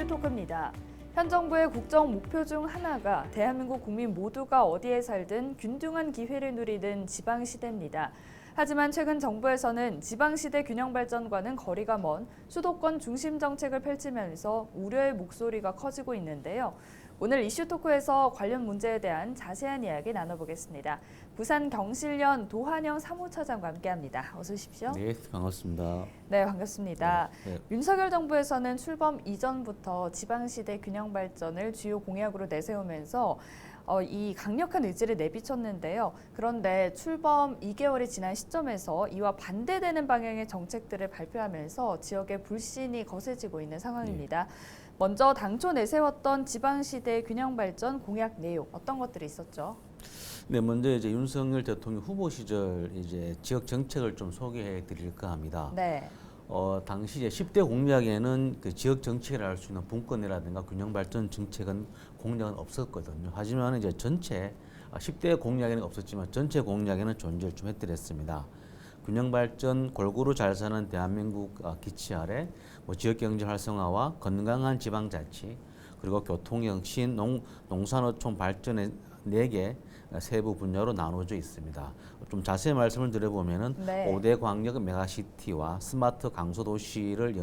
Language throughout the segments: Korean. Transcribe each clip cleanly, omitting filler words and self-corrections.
이슈 토크입니다. 현 정부의 국정 목표 중 하나가 대한민국 국민 모두가 어디에 살든 균등한 기회를 누리는 지방시대입니다. 하지만 최근 정부에서는 지방시대 균형 발전과는 거리가 먼 수도권 중심 정책을 펼치면서 우려의 목소리가 커지고 있는데요. 오늘 이슈 토크에서 관련 문제에 대한 자세한 이야기 나눠보겠습니다. 부산 경실련 도한영 사무처장과 함께합니다. 어서 오십시오. 네, 반갑습니다. 네, 반갑습니다. 네. 윤석열 정부에서는 출범 이전부터 지방시대 균형 발전을 주요 공약으로 내세우면서 이 강력한 의지를 내비쳤는데요. 그런데 출범 2개월이 지난 시점에서 이와 반대되는 방향의 정책들을 발표하면서 지역의 불신이 거세지고 있는 상황입니다. 먼저 당초 내세웠던 지방시대 균형 발전 공약 내용 어떤 것들이 있었죠? 네, 먼저 이제 윤석열 대통령 후보 시절 이제 지역 정책을 좀 소개해 드릴까 합니다. 네. 당시 이제 10대 공약에는 그 지역 정책을 할 수 있는 분권이라든가 균형 발전 정책은 공약은 없었거든요. 하지만 이제 전체 10대 공약에는 없었지만 전체 공약에는 존재를 좀 해드렸습니다. 균형 발전, 골고루 잘 사는 대한민국 기치 아래 지역 경제 활성화와 건강한 지방자치, 그리고 교통혁신, 농산어촌 발전의 4개 세부 분야로 나눠져 있습니다. 좀 자세히 말씀을 드려보면은 네. 5대 광역 메가시티와 스마트 강소도시를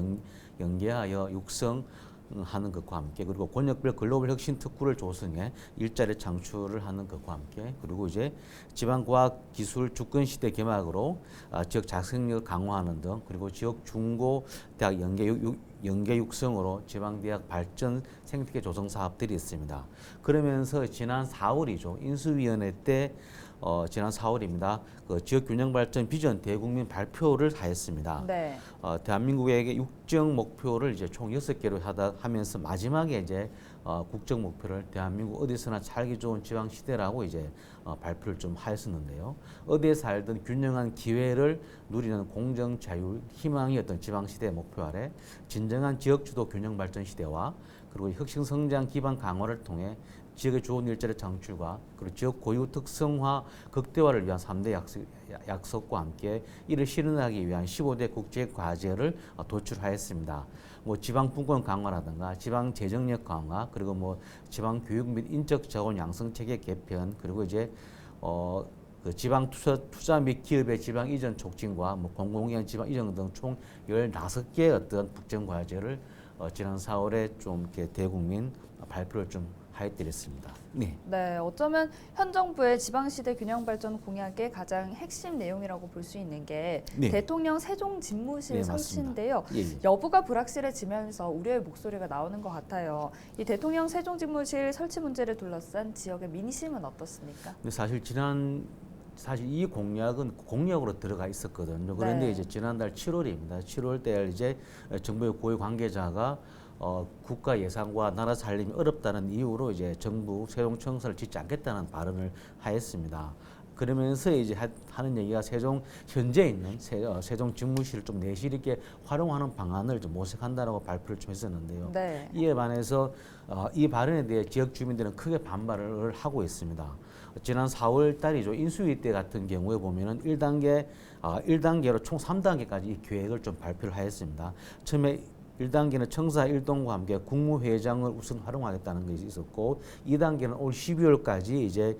연계하여 육성하는 것과 함께, 그리고 권역별 글로벌 혁신 특구를 조성해 일자리 창출을 하는 것과 함께, 그리고 이제 지방과학기술 주권시대 개막으로 지역 자생력을 강화하는 등, 그리고 지역 중고대학 연계 육성으로 지방대학 발전 생태계 조성 사업들이 있습니다. 그러면서 지난 4월이죠. 인수위원회 때 지난 4월입니다. 그 지역균형발전 비전 대국민 발표를 하였습니다. 네. 대한민국에게 육정 목표를 이제 총 6개로 하면서 마지막에 이제 국정 목표를 대한민국 어디서나 살기 좋은 지방 시대라고 이제 발표를 좀 하였었는데요. 어디에 살든 균형한 기회를 누리는 공정, 자율, 희망이 어떤 지방 시대의 목표 아래 진정한 지역 주도 균형 발전 시대와 그리고 혁신 성장 기반 강화를 통해 지역의 좋은 일자리 창출과 그리고 지역 고유 특성화 극대화를 위한 3대 약속과 함께 이를 실현하기 위한 15대 국제 과제를 도출하였습니다. 지방 분권 강화라든가 지방 재정력 강화, 그리고 지방 교육 및 인적 자원 양성 체계 개편, 그리고 이제 그 지방 투자 및 기업의 지방 이전 촉진과 공공기관 지방 이전 등 총 15개의 어떤 국정 과제를 지난 4월에 좀 이렇게 대국민 발표를 좀 하였드렸습니다. 네. 네, 어쩌면 현 정부의 지방시대 균형발전 공약의 가장 핵심 내용이라고 볼 수 있는 게 네. 대통령 세종집무실 네, 설치인데요. 예. 여부가 불확실해지면서 우려의 목소리가 나오는 것 같아요. 이 대통령 세종집무실 설치 문제를 둘러싼 지역의 민심은 어떻습니까? 근데 사실 이 공약은 공약으로 들어가 있었거든요. 그런데 네. 이제 지난달 7월입니다. 7월 때 이제 정부의 고위 관계자가 국가 예산과 나라 살림이 어렵다는 이유로 이제 정부 세종청사를 짓지 않겠다는 발언을 하였습니다. 그러면서 이제 하는 얘기가 현재 있는 세종 집무실을 좀 내실 있게 활용하는 방안을 좀 모색한다라고 발표를 좀 했었는데요. 네. 이에 반해서 이 발언에 대해 지역 주민들은 크게 반발을 하고 있습니다. 지난 4월 달이죠. 인수위 때 같은 경우에 보면은 1단계로 총 3단계까지 이 계획을 좀 발표를 하였습니다. 처음에 1단계는 청사 1동과 함께 국무회장을 우선 활용하겠다는 것이 있었고, 2단계는 올 12월까지 이제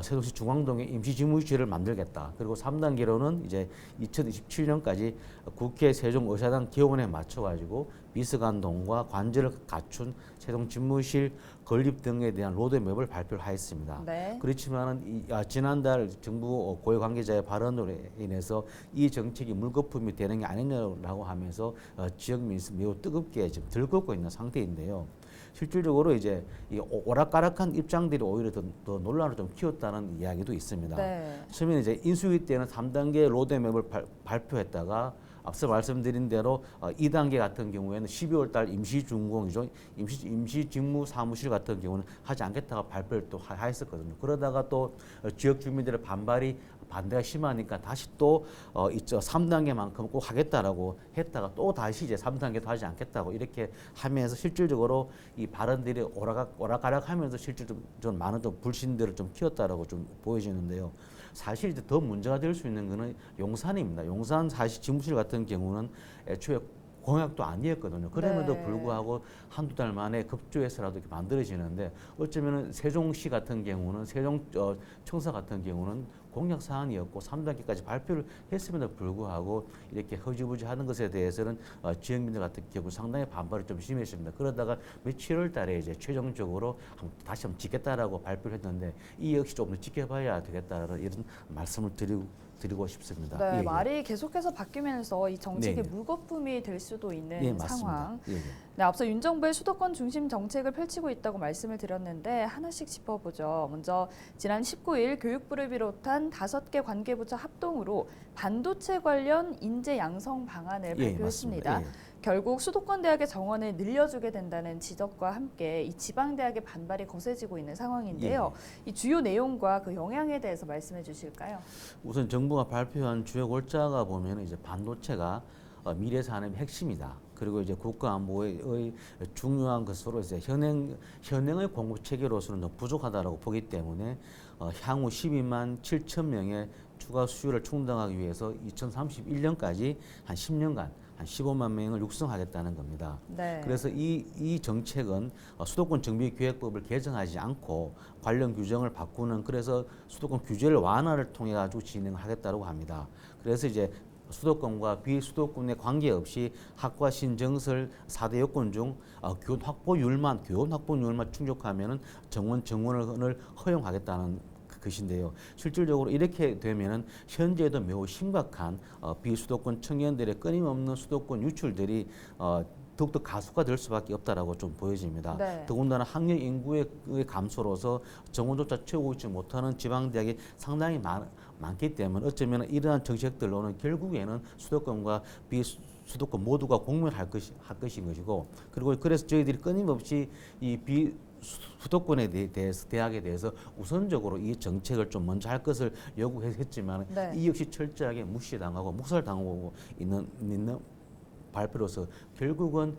세종시 중앙동에 임시집무실을 만들겠다. 그리고 3단계로는 이제 2027년까지 국회 세종의사당 개원에 맞춰가지고 비서관동과 관제를 갖춘 세종집무실 건립 등에 대한 로드맵을 발표를 하였습니다. 네. 그렇지만은 지난달 정부 고위 관계자의 발언으로 인해서 이 정책이 물거품이 되는 게 아니냐라고 하면서 지역 민심 매우 뜨겁게 지금 들끓고 있는 상태인데요. 실질적으로 이제 이 오락가락한 입장들이 오히려 더 논란을 좀 키웠다는 이야기도 있습니다. 네. 처음에 이제 인수위 때는 3단계 로드맵을 발표했다가 앞서 말씀드린 대로 2단계 같은 경우에는 12월 달 임시준공이죠. 임시직무사무실 같은 경우는 하지 않겠다고 발표를 또 하였었거든요. 그러다가 또 지역 주민들의 반대가 심하니까 다시 또 3단계만큼 꼭 하겠다라고 했다가 또 다시 이제 3단계도 하지 않겠다고 이렇게 하면서 실질적으로 이 발언들이 오락가락하면서 실질적으로 좀 많은 좀 불신들을 좀 키웠다라고 좀 보여지는데요. 사실 이제 더 문제가 될 수 있는 것은 용산입니다. 용산 사실 집무실 같은 경우는 애초에 공약도 아니었거든요. 그럼에도 네. 불구하고 한두 달 만에 급조해서라도 이렇게 만들어지는데 어쩌면은 세종시 같은 경우는 세종 청사 같은 경우는 공약 사항이었고 3단계까지 발표를 했음에도 불구하고 이렇게 허지부지하는 것에 대해서는 지역민들 같은 경우 상당히 반발이 좀 심했습니다. 그러다가 7월 달에 이제 최종적으로 다시 한번 짓겠다라고 발표를 했는데 이 역시 좀 더 지켜봐야 되겠다라는 이런 말씀을 드리고 싶습니다. 네, 예, 예. 말이 계속해서 바뀌면서 이 정책이 네, 네. 물거품이 될 수도 있는 예, 맞습니다. 상황. 예, 예. 네, 앞서 윤 정부의 수도권 중심 정책을 펼치고 있다고 말씀을 드렸는데 하나씩 짚어보죠. 먼저 지난 19일 교육부를 비롯한 5개 관계부처 합동으로 반도체 관련 인재 양성 방안을 예, 발표했습니다. 맞습니다. 예. 결국 수도권 대학의 정원을 늘려주게 된다는 지적과 함께 이 지방 대학의 반발이 거세지고 있는 상황인데요. 이 주요 내용과 그 영향에 대해서 말씀해 주실까요? 우선 정부가 발표한 주요 골자가 보면 이제 반도체가 미래 산업의 핵심이다. 그리고 이제 국가 안보의 중요한 것으로 이제 현행의 공급 체계로서는 너무 부족하다라고 보기 때문에 향후 12만 7천 명의 추가 수요를 충당하기 위해서 2031년까지 한 10년간 한 15만 명을 육성하겠다는 겁니다. 네. 그래서 이 정책은 수도권 정비계획법을 개정하지 않고 관련 규정을 바꾸는 그래서 수도권 규제를 완화를 통해 가지고 진행하겠다고 합니다. 그래서 이제 수도권과 비수도권에 관계없이 학과 신정설 4대 요건 중 교원 확보율만 충족하면은 정원을 허용하겠다는 것인데요. 실질적으로 이렇게 되면은 현재도 매우 심각한 비수도권 청년들의 끊임없는 수도권 유출들이 더욱더 가속화 될 수밖에 없다라고 좀 보여집니다. 네. 더군다나 학령 인구의 감소로서 정원조차 채우고 있지 못하는 지방 대학이 상당히 많기 때문에 어쩌면 이러한 정책들로는 결국에는 수도권과 비수도권 모두가 공멸할 것인 것이고 그리고 그래서 저희들이 끊임없이 이 수도권에 대해서 대학에 대해서 우선적으로 이 정책을 좀 먼저 할 것을 요구했지만 네. 이 역시 철저하게 무시당하고 묵살당하고 있는 발표로서 결국은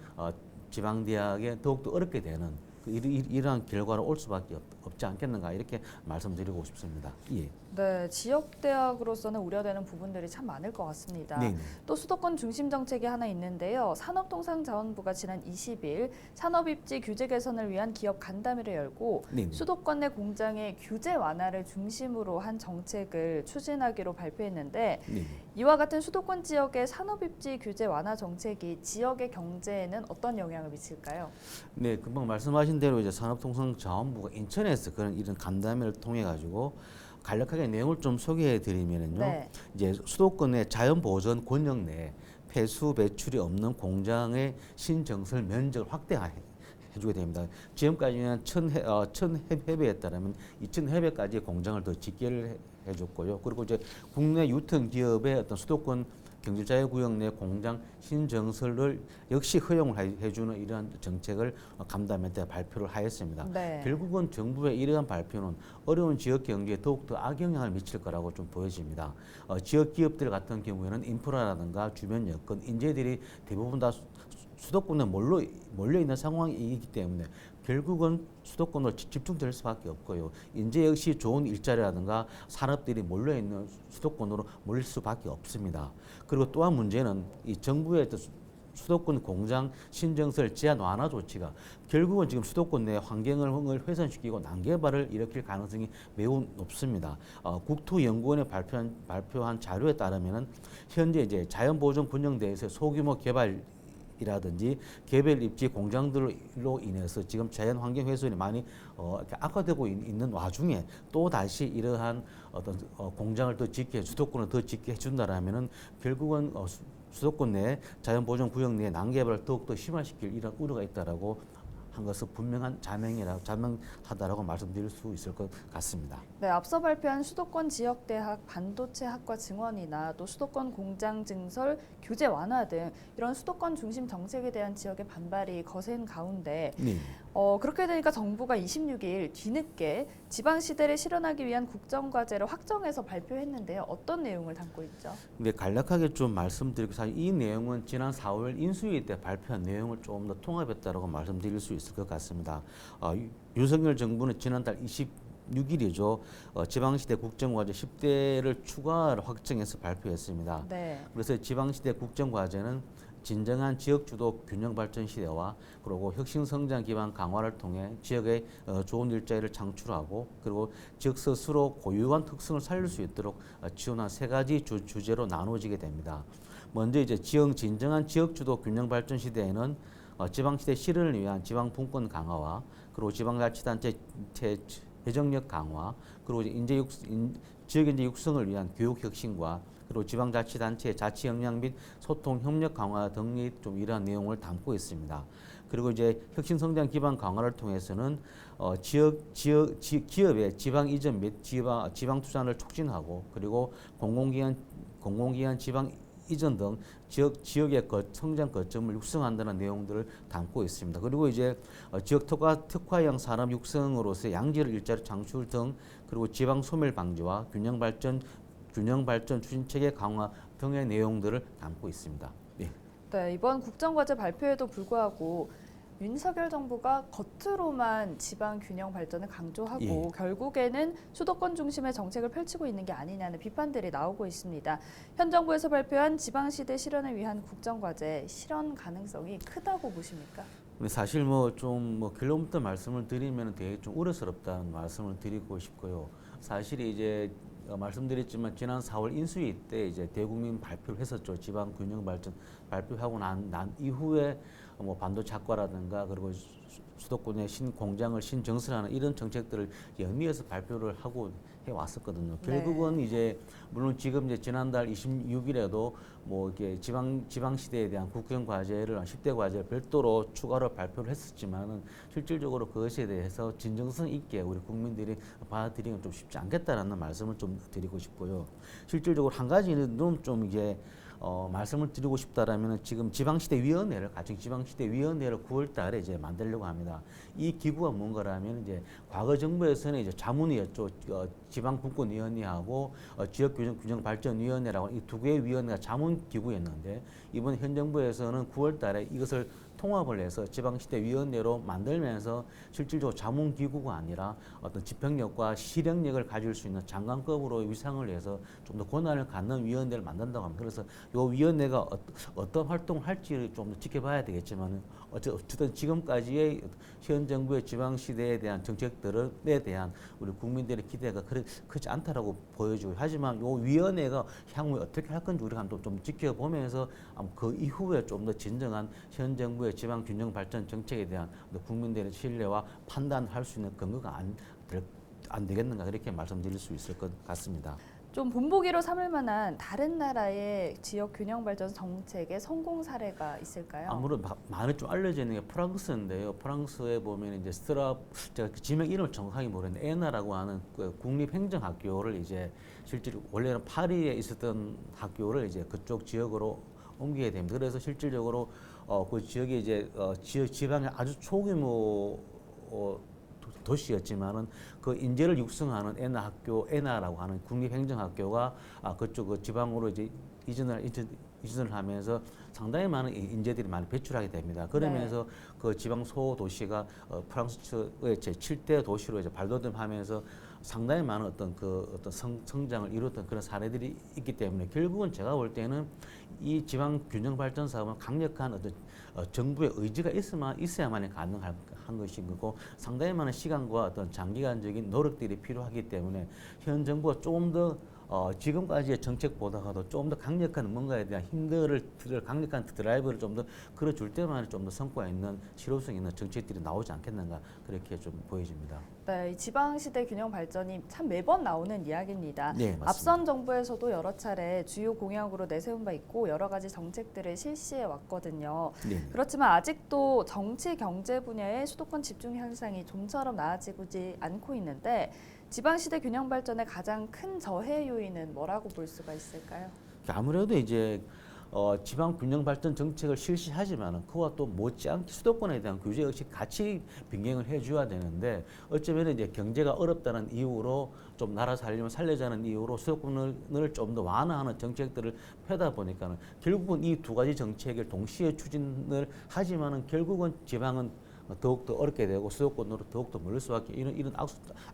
지방 대학에 더욱더 어렵게 되는 이러한 결과로 올 수밖에 없지 않겠는가 이렇게 말씀드리고 싶습니다. 예. 네, 지역 대학으로서는 우려되는 부분들이 참 많을 것 같습니다. 네. 또 수도권 중심 정책이 하나 있는데요. 산업통상자원부가 지난 20일 산업입지 규제 개선을 위한 기업 간담회를 열고 네. 수도권 내 공장의 규제 완화를 중심으로 한 정책을 추진하기로 발표했는데 네. 이와 같은 수도권 지역의 산업입지 규제 완화 정책이 지역의 경제에는 어떤 영향을 미칠까요? 네, 금방 말씀하신 대로 이제 산업통상자원부가 인천에서 그런 이런 간담회를 통해 가지고 간략하게 내용을 좀 소개해 드리면은요. 네. 이제 수도권의 자연보전 권역 내 폐수 배출이 없는 공장의 신정설 면적을 해주게 됩니다. 지금까지는 1,000회배에 따르면 2,000회배까지 공장을 더 짓게 해줬고요. 그리고 이제 국내 유통 기업의 어떤 수도권 경제자유구역 내 공장 신정설을 역시 허용을 해주는 이러한 정책을 간담회 때 발표를 하였습니다. 네. 결국은 정부의 이러한 발표는 어려운 지역 경제에 더욱더 악영향을 미칠 거라고 좀 보여집니다. 지역 기업들 같은 경우에는 인프라라든가 주변 여건, 인재들이 대부분 다 수도권에 몰려 있는 상황이기 때문에 결국은 수도권으로 집중될 수밖에 없고요. 인재 역시 좋은 일자리라든가 산업들이 몰려 있는 수도권으로 몰릴 수밖에 없습니다. 그리고 또한 문제는 이 정부의 수도권 공장 신정설 제한 완화 조치가 결국은 지금 수도권 내 환경을 훼손시키고 난개발을 일으킬 가능성이 매우 높습니다. 국토연구원에 발표한 자료에 따르면은 현재 이제 자연보존 군영대에서 소규모 개발이라든지 개별 입지 공장들로 인해서 지금 자연 환경 훼손이 많이 이렇게 악화되고 있는 와중에 또 다시 이러한 어떤 공장을 더 짓게 수도권을 더 짓게 해준다라면은 결국은 수도권 내 자연보존 구역 내 난개발을 더욱더 심화시킬 이런 우려가 있다라고 한 것은 분명한 자명하다라고 말씀드릴 수 있을 것 같습니다. 네, 앞서 발표한 수도권 지역대학 반도체학과 증원이나 또 수도권 공장 증설 규제 완화 등 이런 수도권 중심 정책에 대한 지역의 반발이 거센 가운데 네. 그렇게 되니까 정부가 26일 뒤늦게 지방시대를 실현하기 위한 국정과제를 확정해서 발표했는데요. 어떤 내용을 담고 있죠? 근데 간략하게 좀 말씀드리고 사실 이 내용은 지난 4월 인수위 때 발표한 내용을 조금 더 통합했다라고 말씀드릴 수 있을 것 같습니다. 윤석열 정부는 지난달 26일이죠. 지방시대 국정과제 10대를 추가로 확정해서 발표했습니다. 네. 그래서 지방시대 국정과제는 진정한 지역주도 균형 발전 시대와 그리고 혁신 성장 기반 강화를 통해 지역의 좋은 일자리를 창출하고 그리고 지역 스스로 고유한 특성을 살릴 수 있도록 지원한 세 가지 주제로 나눠지게 됩니다. 먼저 이제 진정한 지역주도 균형 발전 시대에는 지방시대 실현을 위한 지방분권 강화와 그리고 지방자치단체 재정력 강화 그리고 지역 인재 육성을 위한 교육 혁신과 그리고 지방자치단체의 자치 역량 및 소통 협력 강화 등이 좀 이러한 내용을 담고 있습니다. 그리고 이제 혁신성장 기반 강화를 통해서는 기업의 지방 이전 및 지방 투자를 촉진하고 그리고 공공기관 지방 이전 등 지역의 성장 거점을 육성한다는 내용들을 담고 있습니다. 그리고 이제 지역 특화형 산업 육성으로서 양질 일자리 창출 등 그리고 지방 소멸 방지와 균형 발전 추진 체계 강화 등의 내용들을 담고 있습니다. 예. 네, 이번 국정과제 발표에도 불구하고 윤석열 정부가 겉으로만 지방 균형 발전을 강조하고 예. 결국에는 수도권 중심의 정책을 펼치고 있는 게 아니냐는 비판들이 나오고 있습니다. 현 정부에서 발표한 지방시대 실현을 위한 국정과제 실현 가능성이 크다고 보십니까? 근데 사실 결론부터 말씀을 드리면 되게 좀 우려스럽다는 말씀을 드리고 싶고요. 사실 이제 말씀드렸지만 지난 4월 인수위 때 이제 대국민 발표를 했었죠. 지방 균형 발전 발표하고 난 이후에 반도체 학과라든가 그리고 수도권의 신공장을 신정설하는 이런 정책들을 연이어서 발표를 하고 해왔었거든요. 결국은 이제 물론 지금 이제 지난달 26일에도 이렇게 지방 시대에 대한 국정 과제를 10대 과제를 별도로 추가로 발표를 했었지만은 실질적으로 그것에 대해서 진정성 있게 우리 국민들이 받아들이기는 좀 쉽지 않겠다라는 말씀을 좀 드리고 싶고요. 실질적으로 한 가지는 좀 이제 말씀을 드리고 싶다라면 지금 지방시대위원회를 가칭 지방시대위원회를 9월달에 이제 만들려고 합니다. 이 기구가 뭔가라면 이제 과거 정부에서는 이제 자문위였죠. 지방분권위원회하고 지역균형발전위원회라고 이 두 개의 위원회가 자문 기구였는데 이번 현 정부에서는 9월달에 이것을 통합을 해서 지방시대위원회로 만들면서 실질적으로 자문기구가 아니라 어떤 집행력과 실행력을 가질 수 있는 장관급으로 위상을 해서 좀 더 권한을 갖는 위원회를 만든다고 합니다. 그래서 이 위원회가 어떤 활동을 할지를 좀 더 지켜봐야 되겠지만 어쨌든 지금까지의 현 정부의 지방시대에 대한 정책들에 대한 우리 국민들의 기대가 그리 크지 않다라고 보여지고 하지만 이 위원회가 향후에 어떻게 할 건지 우리가 좀 지켜보면서 그 이후에 좀 더 진정한 현 정부의 지방 균형 발전 정책에 대한 국민들의 신뢰와 판단할 수 있는 근거가 안 되겠는가 그렇게 말씀드릴 수 있을 것 같습니다. 좀 본보기로 삼을 만한 다른 나라의 지역 균형 발전 정책의 성공 사례가 있을까요? 아무래도 많이 좀 알려져 있는 게 프랑스인데요. 프랑스에 보면 이제 제가 그 지명 이름을 정확하게 모르는데 에나라고 하는 그 국립행정학교를 이제 실제로 원래는 파리에 있었던 학교를 이제 그쪽 지역으로 옮기게 됩니다. 그래서 실질적으로 그 지역이 이제 지방의 아주 초규모 도시였지만은 그 인재를 육성하는 에나라고 하는 국립행정학교가 그쪽 그 지방으로 이제 이전을 하면서 상당히 많은 인재들이 많이 배출하게 됩니다. 그러면서 그 지방 소도시가 프랑스의 제 7대 도시로 이제 발돋움하면서 상당히 많은 어떤 성장을 이뤘던 그런 사례들이 있기 때문에 결국은 제가 볼 때는 이 지방 균형 발전 사업은 강력한 어떤 정부의 의지가 있어야만이 가능한 것인 거고 상당히 많은 시간과 어떤 장기간적인 노력들이 필요하기 때문에 현 정부가 조금 더 지금까지의 정책보다도 좀 더 강력한 뭔가에 대한 강력한 드라이브를 좀 더 걸어줄 때만 좀 더 성과 있는 실효성 있는 정책들이 나오지 않겠는가 그렇게 좀 보여집니다. 네, 지방시대 균형 발전이 참 매번 나오는 이야기입니다. 네, 맞습니다. 앞선 정부에서도 여러 차례 주요 공약으로 내세운 바 있고 여러 가지 정책들을 실시해 왔거든요. 네. 그렇지만 아직도 정치 경제 분야의 수도권 집중 현상이 좀처럼 나아지지 않고 있는데 지방시대 균형 발전의 가장 큰 저해 요인은 뭐라고 볼 수가 있을까요? 아무래도 이제 지방 균형 발전 정책을 실시하지만은 그와 또 못지않게 수도권에 대한 규제 역시 같이 변경을 해줘야 되는데 어쩌면 이제 경제가 어렵다는 이유로 좀 나라 살려자는 이유로 수도권을 좀 더 완화하는 정책들을 펴다 보니까는 결국은 이 두 가지 정책을 동시에 추진을 하지만은 결국은 지방은 더욱더 어렵게 되고 수도권으로 더욱더 몰릴 수밖에 이런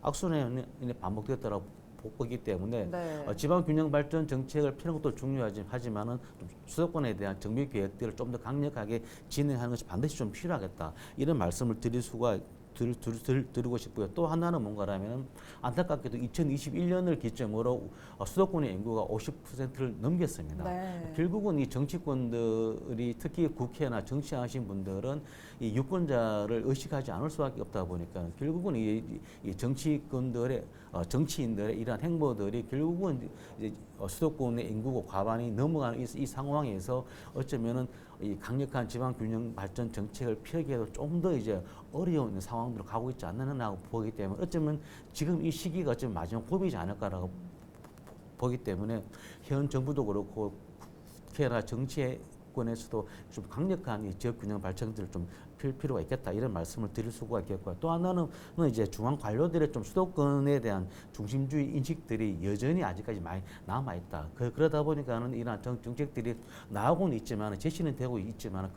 악순환이 반복되었다고 보기 때문에 네. 지방 균형 발전 정책을 펴는 것도 중요하지만은 좀 수도권에 대한 정비 계획들을 좀 더 강력하게 진행하는 것이 반드시 좀 필요하겠다. 이런 말씀을 드리고 싶고요. 또 하나는 뭔가라면 안타깝게도 2021년을 기점으로 수도권의 인구가 50%를 넘겼습니다. 네. 결국은 이 정치권들이 특히 국회나 정치하신 분들은 이 유권자를 의식하지 않을 수밖에 없다 보니까 결국은 이 정치권들의 정치인들의 이러한 행보들이 결국은 이제 수도권의 인구가 과반이 넘어가는 이 상황에서 어쩌면은 이 강력한 지방 균형 발전 정책을 펴기에도 좀 더 이제 어려운 상황으로 가고 있지 않느냐고 보기 때문에 어쩌면 지금 이 시기가 좀 마지막 고비지 않을까라고 보기 때문에 현 정부도 그렇고 국회나 정치권에서도 좀 강력한 이 지역 균형 발전들을 좀 필 필요가 있겠다 이런 말씀을 드릴 수가 있겠고요. 또 하나는 이제 중앙 관료들의 좀 수도권에 대한 중심주의 인식들이 여전히 아직까지 많이 남아 있다. 그러다 보니까는 이러한 정책들이 나오고는 있지만 제시는 되고 있지만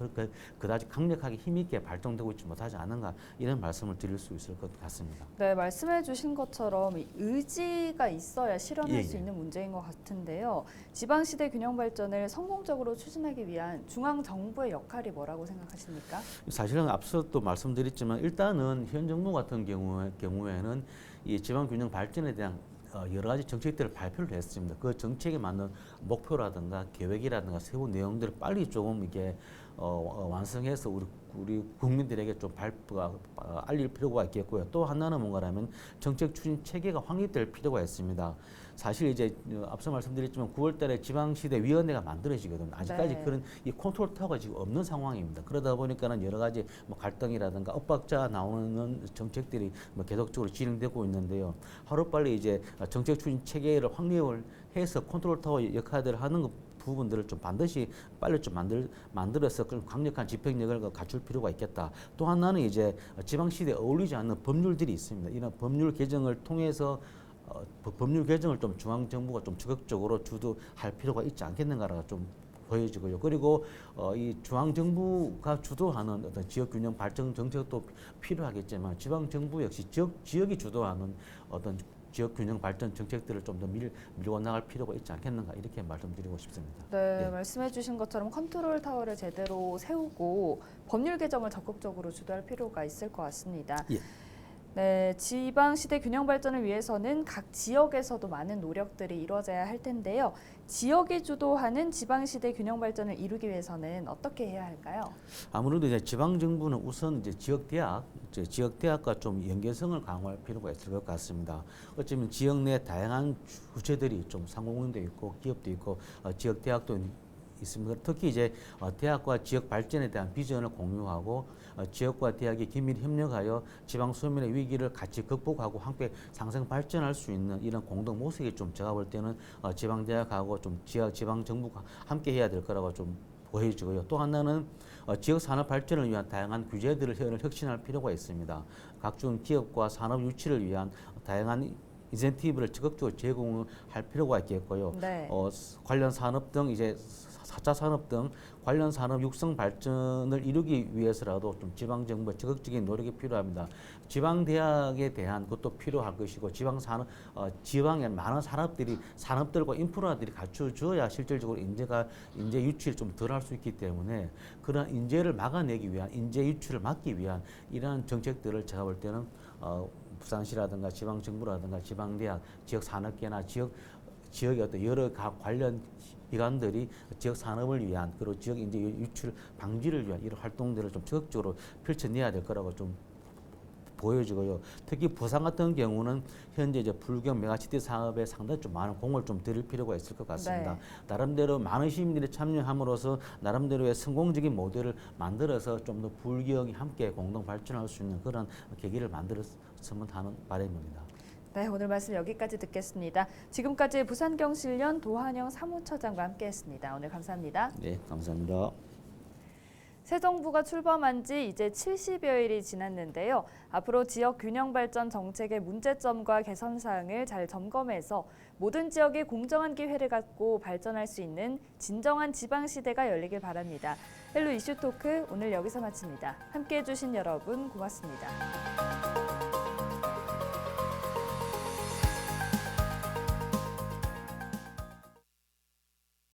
그다지 강력하게 힘있게 발동되고 있지 못하지 않은가 이런 말씀을 드릴 수 있을 것 같습니다. 네, 말씀해 주신 것처럼 이 의지가 있어야 실현할 예, 수 예. 있는 문제인 것 같은데요. 지방시대 균형 발전을 성공적으로 추진하기 위한 중앙정부의 역할이 뭐라고 생각하십니까? 사실은 앞서 또 말씀드렸지만 일단은 현 정부 같은 경우에는 이 지방균형 발전에 대한 여러 가지 정책들을 발표를 했습니다. 그 정책에 맞는 목표라든가 계획이라든가 세운 내용들을 빨리 조금 이게 완성해서 우리 국민들에게 좀 알릴 필요가 있겠고요. 또 하나는 뭔가라면 정책 추진 체계가 확립될 필요가 있습니다. 사실 이제 앞서 말씀드렸지만 9월달에 지방시대위원회가 만들어지거든요. 아직까지 네. 그런 이 컨트롤 타워가 지금 없는 상황입니다. 그러다 보니까는 여러 가지 뭐 갈등이라든가 엇박자 나오는 정책들이 뭐 계속적으로 진행되고 있는데요. 하루빨리 이제 정책 추진 체계를 확립을 해서 컨트롤 타워 역할들을 하는 부분들을 좀 반드시 빨리 좀 만들어서 그런 강력한 집행력을 갖출 필요가 있겠다. 또 하나는 이제 지방시대에 어울리지 않는 법률들이 있습니다. 이런 법률 개정을 통해서 법률 개정을 좀 중앙정부가 좀 적극적으로 주도할 필요가 있지 않겠는가가 좀 보여지고요. 그리고 이 중앙정부가 주도하는 어떤 지역균형 발전 정책도 필요하겠지만 지방정부 역시 지역이 주도하는 어떤 지역균형 발전 정책들을 좀 더 밀고 나갈 필요가 있지 않겠는가 이렇게 말씀드리고 싶습니다. 네, 예. 말씀해 주신 것처럼 컨트롤 타워를 제대로 세우고 법률 개정을 적극적으로 주도할 필요가 있을 것 같습니다. 예. 네, 지방시대 균형 발전을 위해서는 각 지역에서도 많은 노력들이 이루어져야 할 텐데요. 지역이 주도하는 지방시대 균형 발전을 이루기 위해서는 어떻게 해야 할까요? 아무래도 이제 지방 정부는 우선 이제 지역 대학과 좀 연계성을 강화할 필요가 있을 것 같습니다. 어쩌면 지역 내 다양한 주체들이 좀 상공인도 있고 기업도 있고 지역 대학도 있습니다. 특히 이제 대학과 지역 발전에 대한 비전을 공유하고 지역과 대학이 긴밀히 협력하여 지방 소멸의 위기를 같이 극복하고 함께 상생 발전할 수 있는 이런 공동 모색이 좀 제가 볼 때는 지방 대학하고 좀 지방 정부가 함께 해야 될 거라고 좀 보여지고요. 또 하나는 지역 산업 발전을 위한 다양한 규제들을 혁신할 필요가 있습니다. 각종 기업과 산업 유치를 위한 다양한 인센티브를 적극적으로 제공할 필요가 있겠고요. 네. 관련 산업 등 이제 4차 산업 등 관련 산업 육성 발전을 이루기 위해서라도 좀 지방 정부의 적극적인 노력이 필요합니다. 지방 대학에 대한 것도 필요할 것이고 지방 산업 지방에 많은 산업들과 인프라들이 갖춰져야 실질적으로 인재 유치를 좀 덜 할 수 있기 때문에 그런 인재를 막아내기 위한 인재 유치를 막기 위한 이러한 정책들을 제가 볼 때는 부산시라든가 지방 정부라든가 지방 대학, 지역 산업계나 지역의 어떤 여러 관련 기관들이 지역 산업을 위한 그리고 지역 인재 유출 방지를 위한 이런 활동들을 좀 적극적으로 펼쳐내야 될 거라고 좀 보여지고요. 특히 부산 같은 경우는 현재 이제 불경 메가시티 사업에 상당히 좀 많은 공을 좀 들일 필요가 있을 것 같습니다. 네. 나름대로 많은 시민들이 참여함으로써 나름대로의 성공적인 모델을 만들어서 좀 더 불경이 함께 공동 발전할 수 있는 그런 계기를 만들었으면 하는 바람입니다. 네, 오늘 말씀 여기까지 듣겠습니다. 지금까지 부산경실련 도한영 사무처장과 함께했습니다. 오늘 감사합니다. 네, 감사합니다. 새 정부가 출범한 지 이제 70여일이 지났는데요. 앞으로 지역 균형 발전 정책의 문제점과 개선 사항을 잘 점검해서 모든 지역이 공정한 기회를 갖고 발전할 수 있는 진정한 지방 시대가 열리길 바랍니다. 헬로 이슈 토크 오늘 여기서 마칩니다. 함께해 주신 여러분 고맙습니다.